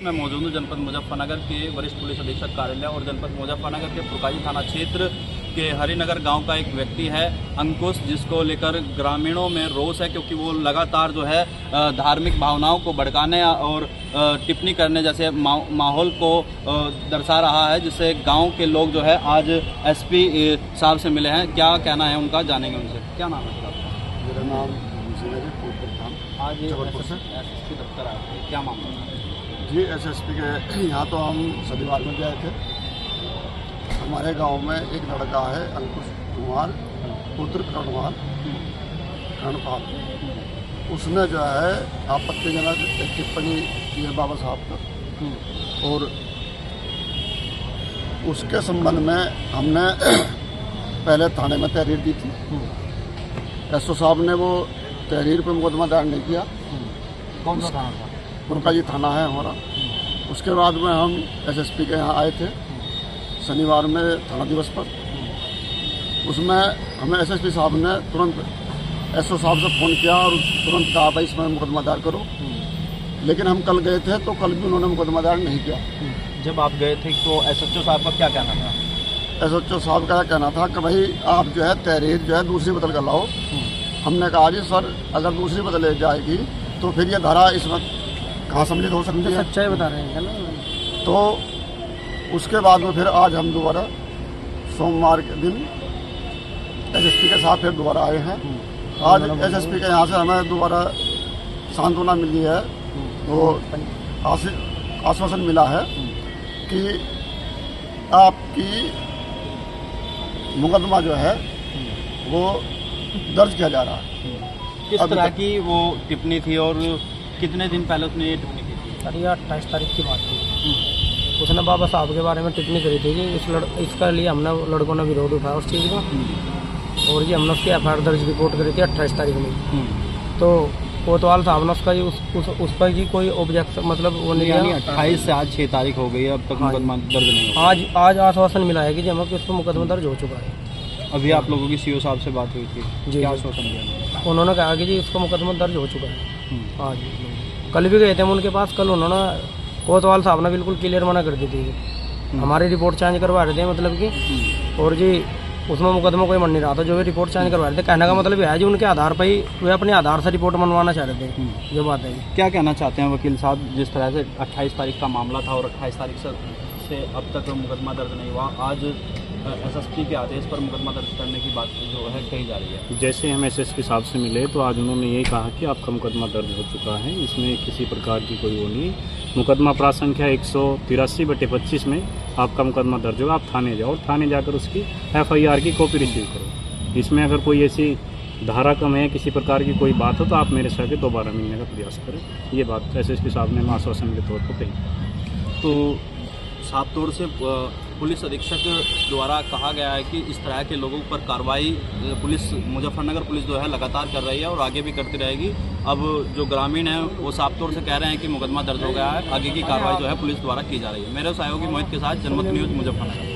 मैं मौजूद हूँ जनपद मुजफ्फरनगर के वरिष्ठ पुलिस अधीक्षक कार्यालय और जनपद मुजफ्फरनगर के फुरकाजी थाना क्षेत्र के हरिनगर गांव का एक व्यक्ति है अंकुश, जिसको लेकर ग्रामीणों में रोष है, क्योंकि वो लगातार जो है धार्मिक भावनाओं को भड़काने और टिप्पणी करने जैसे माहौल को दर्शा रहा है, जिससे गांव के लोग जो है आज एसपी साहब से मिले हैं। क्या कहना है उनका, जानेंगे उनसे। क्या नाम है आपका? मेरा नाम आज एसएसपी दफ्तर आए थे, क्या मामला है? जी, एसएसपी के यहाँ तो हम शनिवार में गए थे। हमारे गांव में एक लड़का है अंकुश कुमार पुत्र कर्णपाल, उसने जो है आपत्तिजनक एक टिप्पणी की है बाबा साहब पर, और उसके संबंध में हमने पहले थाने में तहरीर दी थी। एसओ साहब ने वो तहरीर पर मुकदमा दायर नहीं किया। कौन सा थाना था? फुरकाजी थाना है हमारा। उसके बाद में हम एसएसपी के यहाँ आए थे शनिवार में थाना दिवस पर। उसमें हमें एसएसपी साहब ने तुरंत एसओ साहब से फ़ोन किया और तुरंत कहा भाई इसमें मुकदमा दायर करो। लेकिन हम कल गए थे तो कल भी उन्होंने मुकदमा दायर नहीं किया। जब आप गए थे तो एसएचओ साहब का क्या कहना था? एसएचओ साहब का कहना था कि भाई आप जो है तहरीर जो है दूसरी बदल कर लाओ। हमने कहा जी सर, अगर दूसरी बदल जाएगी तो फिर ये धारा इसमें कहाँ सम्मिलित हो सकती है? सच्चाई बता रहे हैं ना। तो उसके बाद में फिर आज हम दोबारा सोमवार के दिन एसएसपी के साथ फिर दोबारा आए हैं। आज एसएसपी के यहाँ से हमें दोबारा सांत्वना मिली है, वो आश्वासन मिला है कि आपकी मुकदमा जो है वो दर्ज किया जा रहा है। किस तरह की वो टिप्पणी थी और कितने दिन पहले उसने ये टिप्पणी की थी? सर, ये 28 तारीख की बात थी। उसने बाबा साहब के बारे में टिप्पणी करी थी कि इसके लिए हमने लड़कों ने विरोध उठाया उस चीज़ का, और ये हमने उसकी एफआईआर दर्ज रिपोर्ट करी थी 28 तारीख में। तो कोतवाल साहब ने उसका उस पर की कोई ऑब्जेक्शन मतलब वो नहीं, यानी 28 से आज 6 तारीख हो गई है, अब तक मुकदमा दर्ज नहीं हुआ। आज आश्वासन मिला है कि जब उस पर मुकदमा दर्ज हो चुका है। अभी आप लोगों की सीओ साहब से बात हुई थी, क्या आश्वासन दिया? उन्होंने कहा कि जी इसका मुकदमा दर्ज हो चुका है। आज कल भी गए थे हम उनके पास। कल उन्होंने कोतवाल साहब ने बिल्कुल क्लियर मना कर दी थी, हमारी रिपोर्ट चेंज करवा रहे थे मतलब कि, और जी उसमें मुकदमा कोई मन नहीं रहा था, जो भी रिपोर्ट चेंज करवा रहे थे। कहने का मतलब है जी उनके आधार पर ही वे अपने आधार से रिपोर्ट मनवाना चाह रहे थे। जो बात है, क्या कहना चाहते हैं वकील साहब? जिस तरह से 28 तारीख का मामला था और 28 तारीख से अब तक मुकदमा दर्ज नहीं हुआ, आज एसएसपी के आदेश पर मुकदमा दर्ज करने की बात जो है कही जा रही है। जैसे हम एसएसपी साहब से मिले तो आज उन्होंने यही कहा कि आपका मुकदमा दर्ज हो चुका है, इसमें किसी प्रकार की कोई वो नहीं। मुकदमा प्राप्त संख्या 183/25 में आपका मुकदमा दर्ज होगा। आप थाने जाओ और थाने जाकर उसकी एफआईआर की कॉपी रिसीव करो। इसमें अगर कोई ऐसी धारा कम है, किसी प्रकार की कोई बात हो तो आप मेरे से दोबारा मिलने का प्रयास करें। ये बात एसएसपी साहब ने आश्वासन के तौर पर कही। तो साफ तौर से पुलिस अधीक्षक द्वारा कहा गया है कि इस तरह के लोगों पर कार्रवाई पुलिस मुजफ्फरनगर पुलिस जो है लगातार कर रही है और आगे भी करती रहेगी। अब जो ग्रामीण है वो साफ तौर से कह रहे हैं कि मुकदमा दर्ज हो गया है, आगे की कार्रवाई जो है पुलिस द्वारा की जा रही है। मेरे सहयोगी मोहित के साथ जनमत न्यूज़ मुजफ्फरनगर।